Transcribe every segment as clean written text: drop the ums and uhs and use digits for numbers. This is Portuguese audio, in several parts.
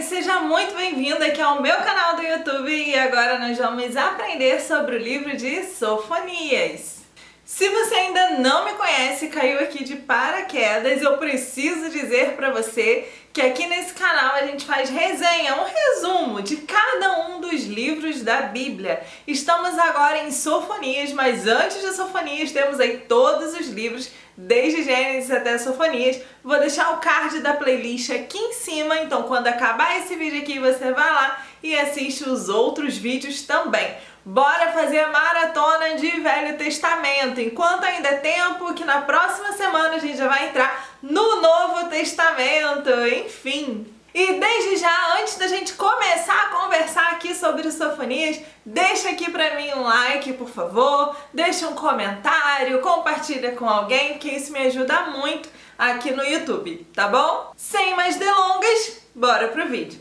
Seja muito bem-vindo aqui ao meu canal do YouTube e agora nós vamos aprender sobre o livro de Sofonias. Se você ainda não me conhece, caiu aqui de paraquedas, eu preciso dizer para você que aqui nesse canal a gente faz resenha, um resumo de cada um dos livros da Bíblia. Estamos agora em Sofonias, mas antes de Sofonias temos aí todos os livros, desde Gênesis até Sofonias. Vou deixar o card da playlist aqui em cima, então quando acabar esse vídeo aqui você vai lá e assiste os outros vídeos também. Bora fazer a maratona de Velho Testamento, enquanto ainda é tempo, que na próxima semana a gente já vai entrar no Novo Testamento, enfim. E desde já, antes da gente começar a conversar aqui sobre Sofonias, deixa aqui pra mim um like, por favor, deixa um comentário, compartilha com alguém, porque isso me ajuda muito aqui no YouTube, tá bom? Sem mais delongas, bora pro vídeo.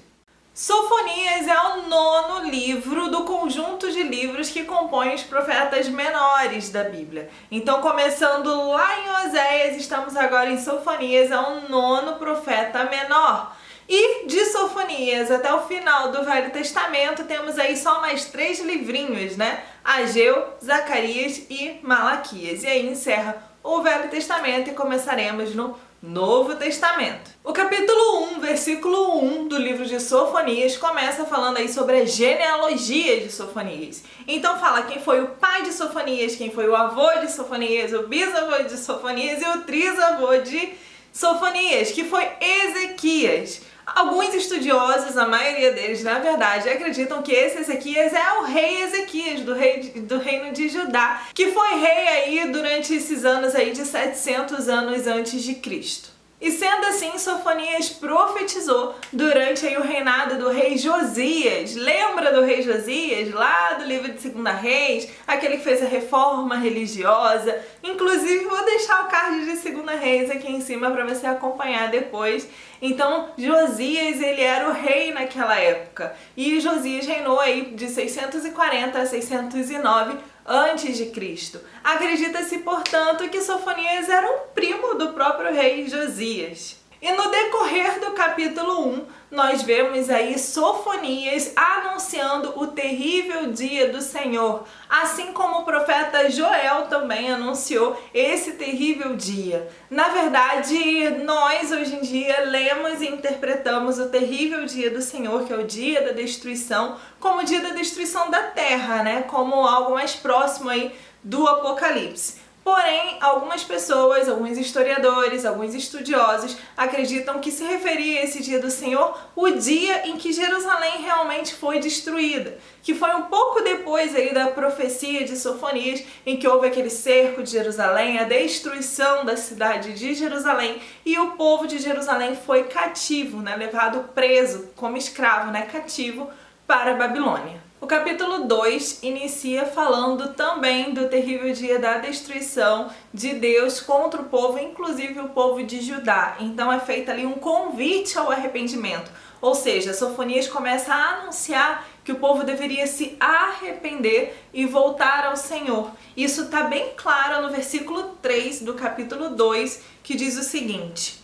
Sofonias é o 9º livro do conjunto de livros que compõem os profetas menores da Bíblia. Então, começando lá em Oséias, estamos agora em Sofonias, é o 9º profeta menor. E de Sofonias até o final do Velho Testamento temos aí só mais 3 livrinhos, né? Ageu, Zacarias e Malaquias. E aí encerra o Velho Testamento e começaremos no Novo Testamento. O capítulo 1, versículo 1 do livro de Sofonias começa falando aí sobre a genealogia de Sofonias. Então fala quem foi o pai de Sofonias, quem foi o avô de Sofonias, o bisavô de Sofonias e o trisavô de Sofonias, que foi Ezequias. Alguns estudiosos, a maioria deles, na verdade, acreditam que esse Ezequias é o rei Ezequias, do reino de Judá, que foi rei aí durante esses anos aí de 700 anos antes de Cristo. E sendo assim, Sofonias profetizou durante aí o reinado do rei Josias. Lembra do rei Josias, lá do livro de 2 Reis? Aquele que fez a reforma religiosa. Inclusive, vou deixar o card de 2 Reis aqui em cima para você acompanhar depois. Então, Josias, ele era o rei naquela época. E Josias reinou aí de 640 a 609 antes de Cristo. Acredita-se, portanto, que Sofonias era um primo do próprio rei Josias. E no decorrer do capítulo 1, nós vemos aí Sofonias anunciando o terrível dia do Senhor, assim como o profeta Joel também anunciou esse terrível dia. Na verdade, nós hoje em dia lemos e interpretamos o terrível dia do Senhor, que é o dia da destruição, como o dia da destruição da terra, né? Como algo mais próximo aí do Apocalipse. Porém, algumas pessoas, alguns historiadores, alguns estudiosos acreditam que se referia a esse dia do Senhor o dia em que Jerusalém realmente foi destruída, que foi um pouco depois aí da profecia de Sofonias, em que houve aquele cerco de Jerusalém, a destruição da cidade de Jerusalém, e o povo de Jerusalém foi cativo, né, levado preso como escravo, né, cativo para a Babilônia. O capítulo 2 inicia falando também do terrível dia da destruição de Deus contra o povo, inclusive o povo de Judá. Então é feito ali um convite ao arrependimento. Ou seja, Sofonias começa a anunciar que o povo deveria se arrepender e voltar ao Senhor. Isso está bem claro no versículo 3 do capítulo 2, que diz o seguinte: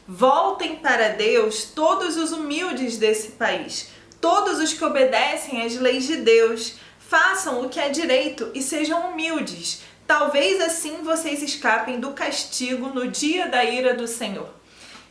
voltem para Deus todos os humildes desse país, todos os que obedecem às leis de Deus, façam o que é direito e sejam humildes. Talvez assim vocês escapem do castigo no dia da ira do Senhor.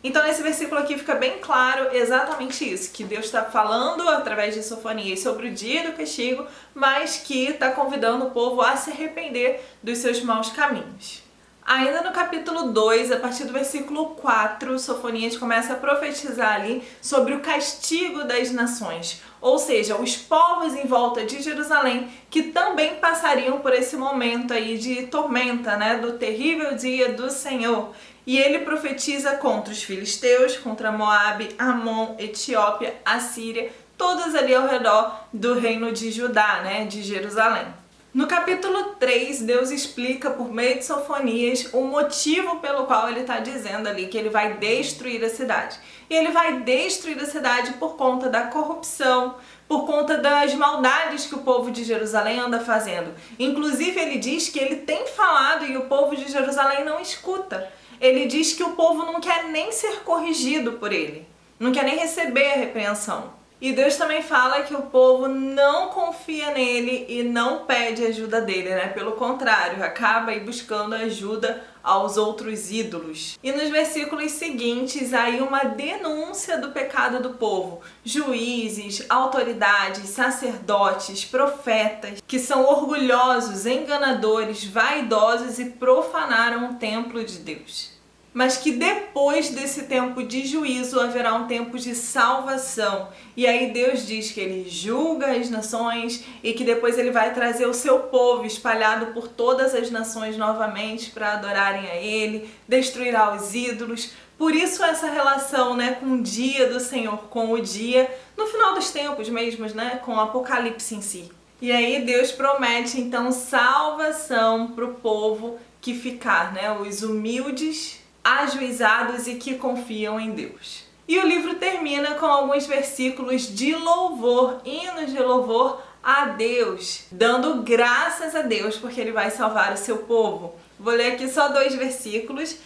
Então nesse versículo aqui fica bem claro exatamente isso, que Deus está falando através de Sofonias sobre o dia do castigo, mas que está convidando o povo a se arrepender dos seus maus caminhos. Ainda no capítulo 2, a partir do versículo 4, Sofonias começa a profetizar ali sobre o castigo das nações, ou seja, os povos em volta de Jerusalém que também passariam por esse momento aí de tormenta, né, do terrível dia do Senhor. E ele profetiza contra os filisteus, contra Moabe, Amon, Etiópia, Assíria, todas ali ao redor do reino de Judá, né, de Jerusalém. No capítulo 3, Deus explica por meio de Sofonias o motivo pelo qual ele está dizendo ali que ele vai destruir a cidade. E ele vai destruir a cidade por conta da corrupção, por conta das maldades que o povo de Jerusalém anda fazendo. Inclusive ele diz que ele tem falado e o povo de Jerusalém não escuta. Ele diz que o povo não quer nem ser corrigido por ele. não quer nem receber a repreensão. E Deus também fala que o povo não confia nele e não pede ajuda dele, né? Pelo contrário, acaba aí buscando ajuda aos outros ídolos. E nos versículos seguintes, aí uma denúncia do pecado do povo. Juízes, autoridades, sacerdotes, profetas, que são orgulhosos, enganadores, vaidosos e profanaram o templo de Deus. Mas que depois desse tempo de juízo haverá um tempo de salvação. E aí Deus diz que ele julga as nações e que depois ele vai trazer o seu povo espalhado por todas as nações novamente para adorarem a ele, destruirá os ídolos. Por isso essa relação, né, com o dia do Senhor, com o dia no final dos tempos mesmo, né, com o Apocalipse em si. E aí Deus promete então salvação para o povo que ficar, né, os humildes, ajuizados e que confiam em Deus. E o livro termina com alguns versículos de louvor, hinos de louvor a Deus, dando graças a Deus porque Ele vai salvar o seu povo. Vou ler aqui só 2 versículos,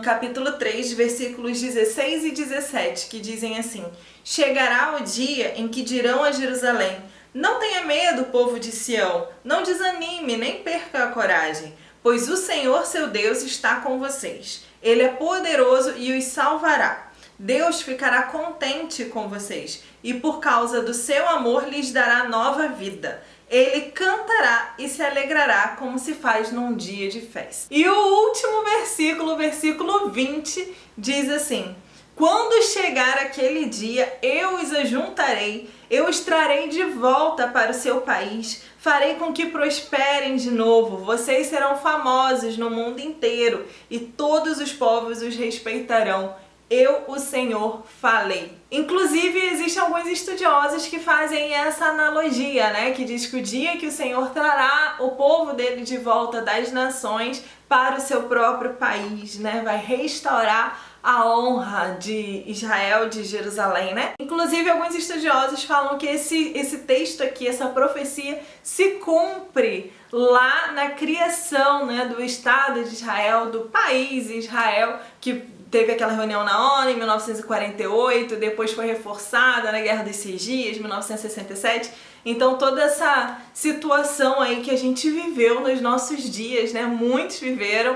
capítulo 3, versículos 16 e 17, que dizem assim: Chegará o dia em que dirão a Jerusalém: Não tenha medo, povo de Sião, não desanime, nem perca a coragem, pois o Senhor seu Deus está com vocês. Ele é poderoso e os salvará. Deus ficará contente com vocês e por causa do seu amor lhes dará nova vida. Ele cantará e se alegrará como se faz num dia de festa. E o último versículo, versículo 20, diz assim: Quando chegar aquele dia, eu os ajuntarei, eu os trarei de volta para o seu país, farei com que prosperem de novo, vocês serão famosos no mundo inteiro e todos os povos os respeitarão. Eu, o Senhor, falei. Inclusive, existem alguns estudiosos que fazem essa analogia, né? Que diz que o dia que o Senhor trará o povo dele de volta das nações para o seu próprio país, né? Vai restaurar a honra de Israel, de Jerusalém, né? Inclusive, alguns estudiosos falam que esse texto aqui, essa profecia, se cumpre lá na criação, né, do Estado de Israel, do país Israel, que teve aquela reunião na ONU em 1948, depois foi reforçada na Guerra dos 6 Dias, 1967. Então toda essa situação aí que a gente viveu nos nossos dias, né? Muitos viveram,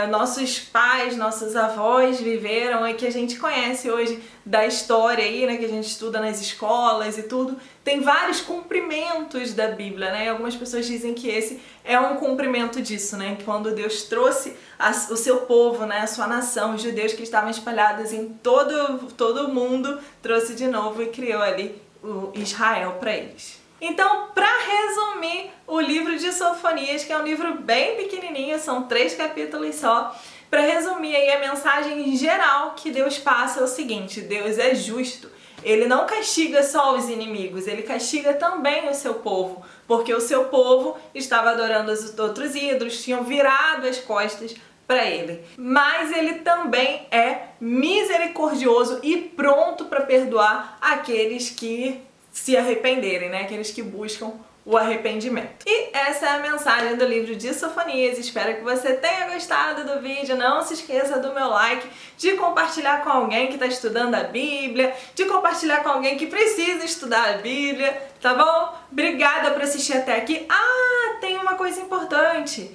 nossos pais, nossos avós viveram, e que a gente conhece hoje da história aí, né? Que a gente estuda nas escolas e tudo. Tem vários cumprimentos da Bíblia, né? E algumas pessoas dizem que esse é um cumprimento disso, né? Quando Deus trouxe o seu povo, né? A sua nação, os judeus que estavam espalhados em todo o mundo, trouxe de novo e criou ali o Israel para eles. Então, para resumir o livro de Sofonias, que é um livro bem pequenininho, são 3 capítulos só, para resumir aí a mensagem geral que Deus passa é o seguinte: Deus é justo. Ele não castiga só os inimigos, ele castiga também o seu povo, porque o seu povo estava adorando os outros ídolos, tinham virado as costas para ele. Mas ele também é misericordioso e pronto para perdoar aqueles que se arrependerem, né? Aqueles que buscam o arrependimento. E essa é a mensagem do livro de Sofonias. Espero que você tenha gostado do vídeo. Não se esqueça do meu like, de compartilhar com alguém que está estudando a Bíblia, de compartilhar com alguém que precisa estudar a Bíblia, tá bom? Obrigada por assistir até aqui. Ah, tem uma coisa importante.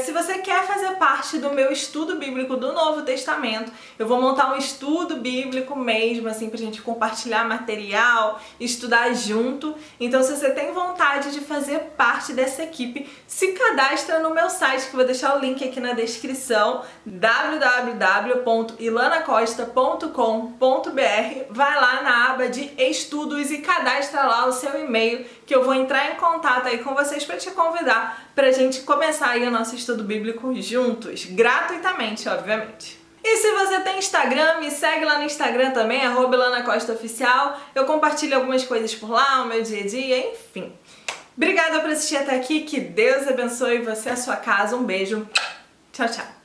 Se você quer fazer parte do meu estudo bíblico do Novo Testamento, eu vou montar um estudo bíblico mesmo, assim, pra gente compartilhar material, estudar junto. Então, se você tem vontade de fazer parte dessa equipe, se cadastra no meu site, que eu vou deixar o link aqui na descrição, www.ilanacosta.com.br. Vai lá na aba de estudos e cadastra lá o seu e-mail, que eu vou entrar em contato aí com vocês para te convidar pra gente começar aí o nosso estudo bíblico juntos, gratuitamente, obviamente. E se você tem Instagram, me segue lá no Instagram também, @ilanacostaoficial. Eu compartilho algumas coisas por lá, o meu dia a dia, enfim. Obrigada por assistir até aqui, que Deus abençoe você e a sua casa. Um beijo. Tchau, tchau.